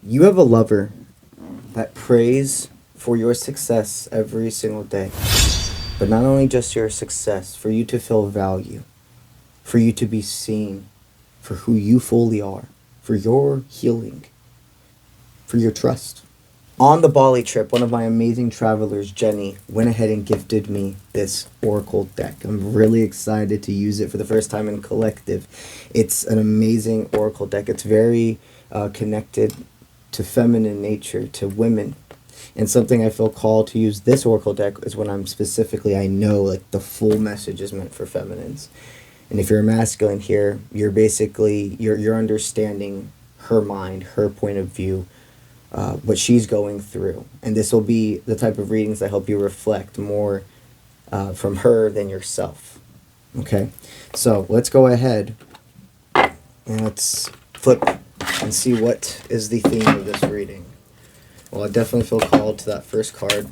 You have a lover that prays for your success every single day. But not only just your success, for you to feel value, for you to be seen for who you fully are, for your healing, for your trust. On the Bali trip, one of my amazing travelers, Jenny, went ahead and gifted me this Oracle deck. I'm really excited to use it for the first time in Collective. It's an amazing Oracle deck. It's very connected to feminine nature, to women. And something I feel called to use this Oracle deck is when I'm specifically, I know like the full message is meant for feminines. And if you're a masculine here, you're basically, you're understanding her mind, her point of view, what she's going through. And this will be the type of readings that help you reflect more from her than yourself. Okay? So let's go ahead and let's flip and see what is the theme of this reading. Well, I definitely feel called to that first card.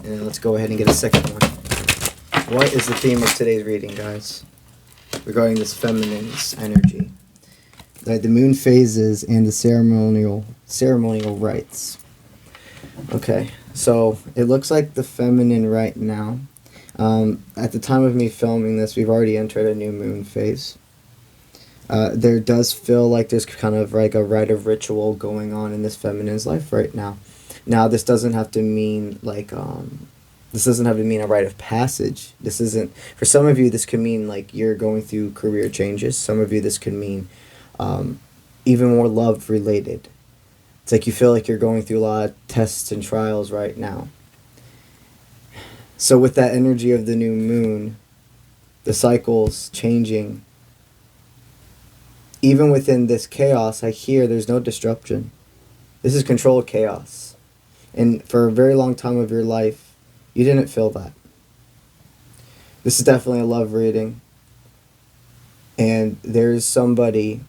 And let's go ahead and get a second one. What is the theme of today's reading, guys? Regarding this feminine's energy. The moon phases and the ceremonial rites. Okay, so it looks like the feminine right now. At the time of me filming this, we've already entered a new moon phase. There does feel like there's kind of like a rite of ritual going on in this feminine's life right now. Now, this doesn't have to mean like this doesn't have to mean a rite of passage. This isn't, for some of you, this could mean like you're going through career changes. Some of you, this could mean even more love related. It's like you feel like you're going through a lot of tests and trials right now. So with that energy of the new moon, the cycles changing, even within this chaos, I hear there's no disruption. This is controlled chaos. And for a very long time of your life, you didn't feel that. This is definitely a love reading. And there's somebody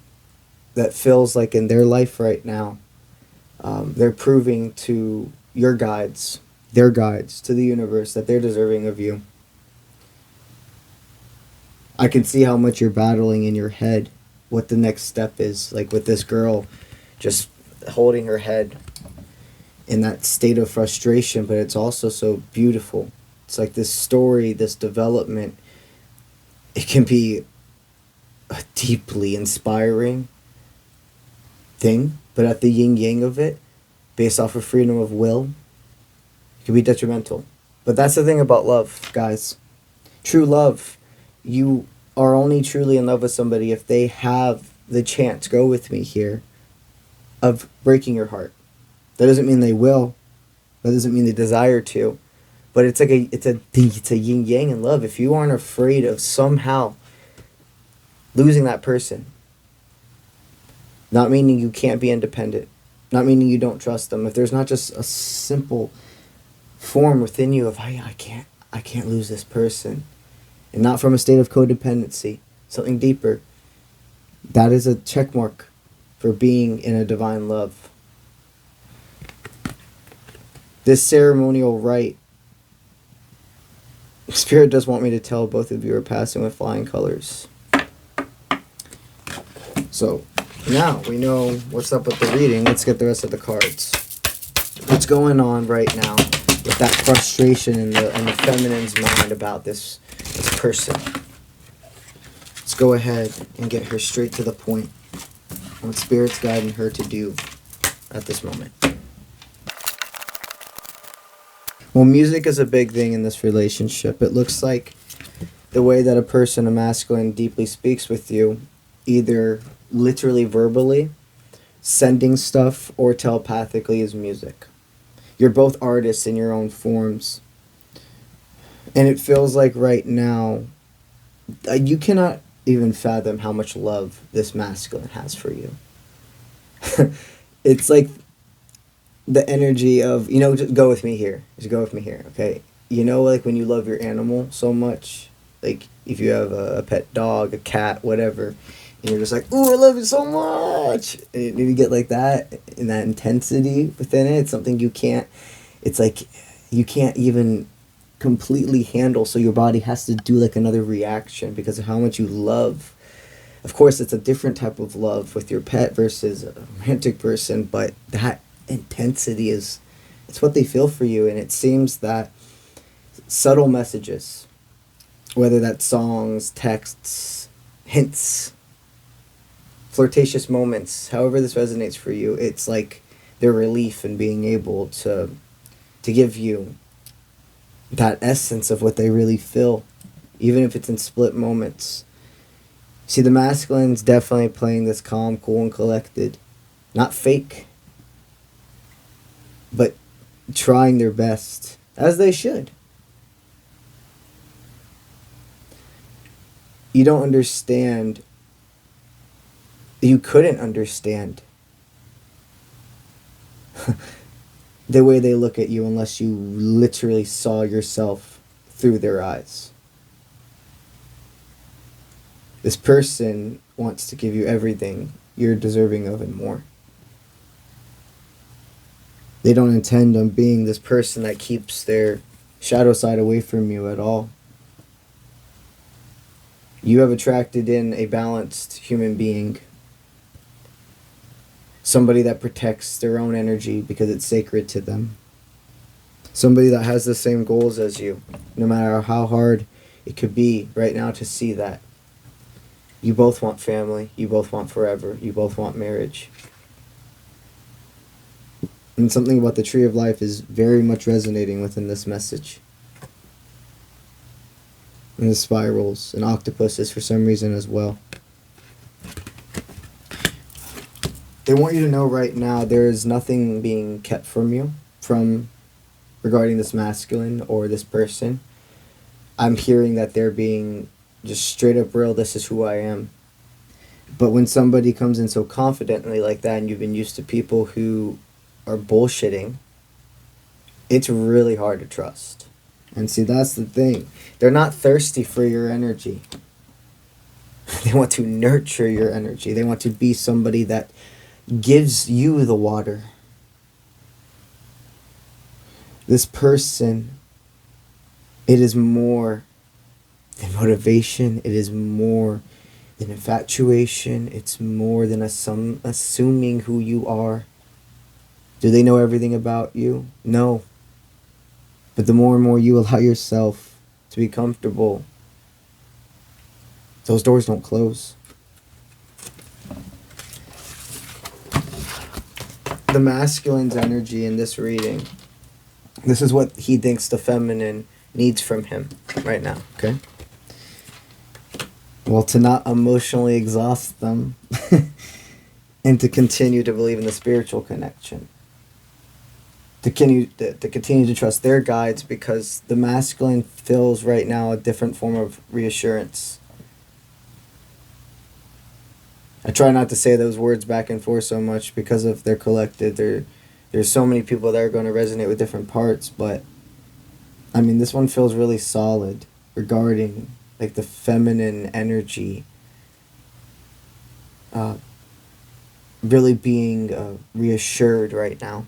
that feels like in their life right now, they're proving to your guides, their guides, to the universe, that they're deserving of you. I can see how much you're battling in your head, what the next step is, like with this girl just holding her head in that state of frustration, but it's also so beautiful. It's like this story, this development, it can be a deeply inspiring thing, but at the yin-yang of it, based off of freedom of will, it can be detrimental. But that's the thing about love, guys. True love, you are only truly in love with somebody if they have the chance, go with me here, of breaking your heart. That doesn't mean they will. That doesn't mean they desire to. But it's like it's a yin yang in love. If you aren't afraid of somehow losing that person, not meaning you can't be independent, not meaning you don't trust them. If there's not just a simple form within you of I can't lose this person, and not from a state of codependency, something deeper, that is a check mark for being in a divine love. This ceremonial rite, Spirit does want me to tell both of you are passing with flying colors. So now we know what's up with the reading. Let's get the rest of the cards. What's going on right now with that frustration in the feminine's mind about this person? Let's go ahead and get her straight to the point. What Spirit's guiding her to do at this moment. Well, music is a big thing in this relationship. It looks like the way that a person, a masculine, deeply speaks with you, either literally verbally, sending stuff, or telepathically, is music. You're both artists in your own forms. And it feels like right now, you cannot even fathom how much love this masculine has for you. It's like the energy of, just go with me here. Just go with me here, okay? Like when you love your animal so much, like if you have a pet dog, a cat, whatever, and you're just like, ooh, I love you so much. And you get like that, and that intensity within it. It's something it's like you can't even completely handle, so your body has to do like another reaction because of how much you love Of course, it's a different type of love with your pet versus a romantic person, but that intensity is, it's what they feel for you. And it seems that subtle messages, whether that's songs, texts, hints, flirtatious moments, however this resonates for you, it's like their relief in being able to give you that essence of what they really feel, even if it's in split moments. See, the masculine's definitely playing this calm, cool, and collected. Not fake, but trying their best, as they should. You don't understand. You couldn't understand the way they look at you unless you literally saw yourself through their eyes. This person wants to give you everything you're deserving of and more. They don't intend on being this person that keeps their shadow side away from you at all. You have attracted in a balanced human being. Somebody that protects their own energy because it's sacred to them. Somebody that has the same goals as you, no matter how hard it could be right now to see that. You both want family, you both want forever, you both want marriage. And something about the tree of life is very much resonating within this message. And the spirals and octopuses for some reason as well. They want you to know right now there is nothing being kept from you regarding this masculine or this person. I'm hearing that they're being just straight up real, this is who I am. But when somebody comes in so confidently like that and you've been used to people who are bullshitting, it's really hard to trust. And see, that's the thing. They're not thirsty for your energy. They want to nurture your energy. They want to be somebody that gives you the water. This person, it is more than motivation. It is more than infatuation. It's more than assuming who you are. Do they know everything about you? No. But the more and more you allow yourself to be comfortable, those doors don't close. The masculine's energy in this reading, this is what he thinks the feminine needs from him right now, okay? Well, to not emotionally exhaust them and to continue to believe in the spiritual connection. To continue to trust their guides, because the masculine feels right now a different form of reassurance. I try not to say those words back and forth so much because of they're collected. There's so many people that are going to resonate with different parts, but I mean, this one feels really solid regarding like the feminine energy really being reassured right now.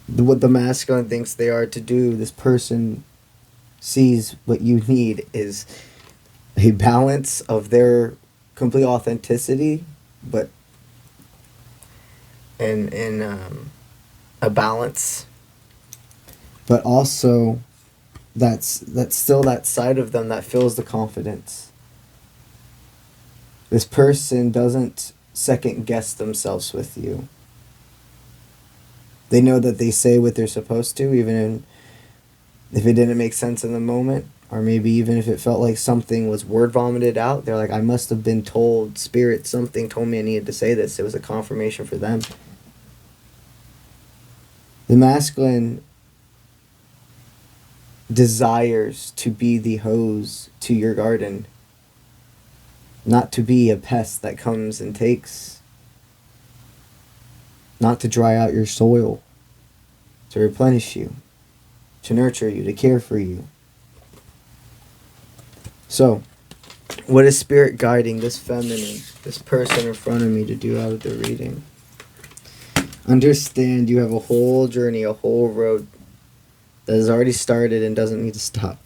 What the masculine thinks they are to do, this person sees what you need is a balance of their complete authenticity, but in a balance, but also that's still that side of them that feels the confidence. This person doesn't second guess themselves with you. They know that they say what they're supposed to, even if it didn't make sense in the moment, or maybe even if it felt like something was word vomited out. They're like, I must have been told, spirit, something told me I needed to say this. It was a confirmation for them. The masculine desires to be the hose to your garden, not to be a pest that comes and takes, not to dry out your soil, to replenish you, to nurture you, to care for you. So, what is spirit guiding this feminine, this person in front of me to do out of the reading? Understand you have a whole journey, a whole road that has already started and doesn't need to stop.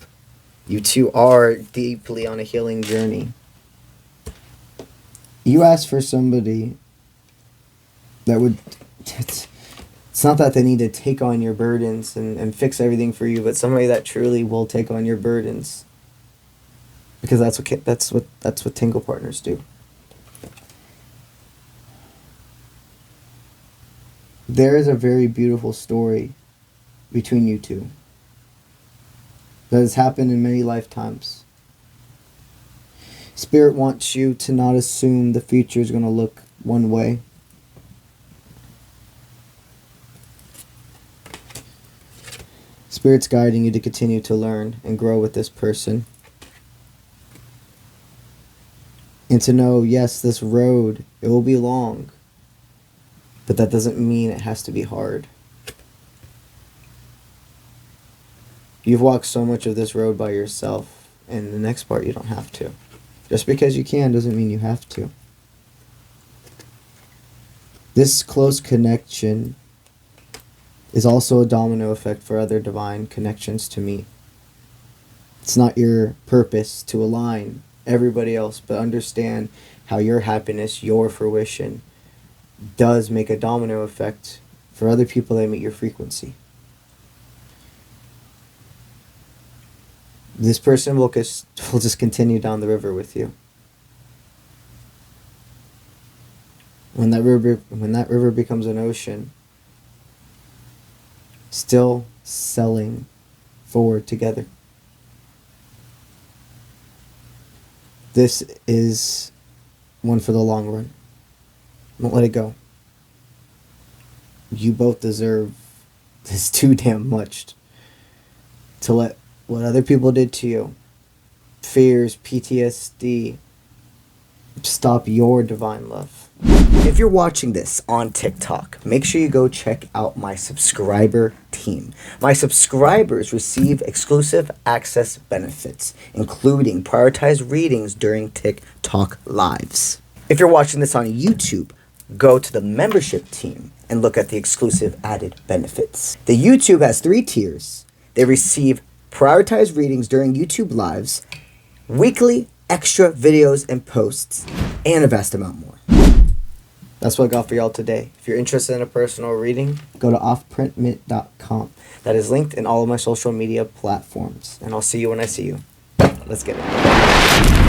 You two are deeply on a healing journey. You ask for somebody that would... It's not that they need to take on your burdens and fix everything for you, but somebody that truly will take on your burdens. Because that's what Tingle partners do. There is a very beautiful story between you two that has happened in many lifetimes. Spirit wants you to not assume the future is going to look one way. Spirit's guiding you to continue to learn and grow with this person. And to know, yes, this road, it will be long, but that doesn't mean it has to be hard. You've walked so much of this road by yourself, and the next part you don't have to. Just because you can doesn't mean you have to. This close connection is also a domino effect for other divine connections to meet. It's not your purpose to align everybody else, but understand how your happiness, your fruition, does make a domino effect for other people that meet your frequency. This person will just continue down the river with you. When that river becomes an ocean, still sailing forward together. This is one for the long run. Don't let it go. You both deserve this too damn much to let what other people did to you, fears, PTSD, stop your divine love. If you're watching this on TikTok, make sure you go check out my subscriber team. My subscribers receive exclusive access benefits, including prioritized readings during TikTok lives. If you're watching this on YouTube, go to the membership team and look at the exclusive added benefits. The YouTube has 3 tiers. They receive prioritized readings during YouTube lives, weekly extra videos and posts, and a vast amount more. That's what I got for y'all today. If you're interested in a personal reading, go to offprintmint.com. That is linked in all of my social media platforms. And I'll see you when I see you. Let's get it.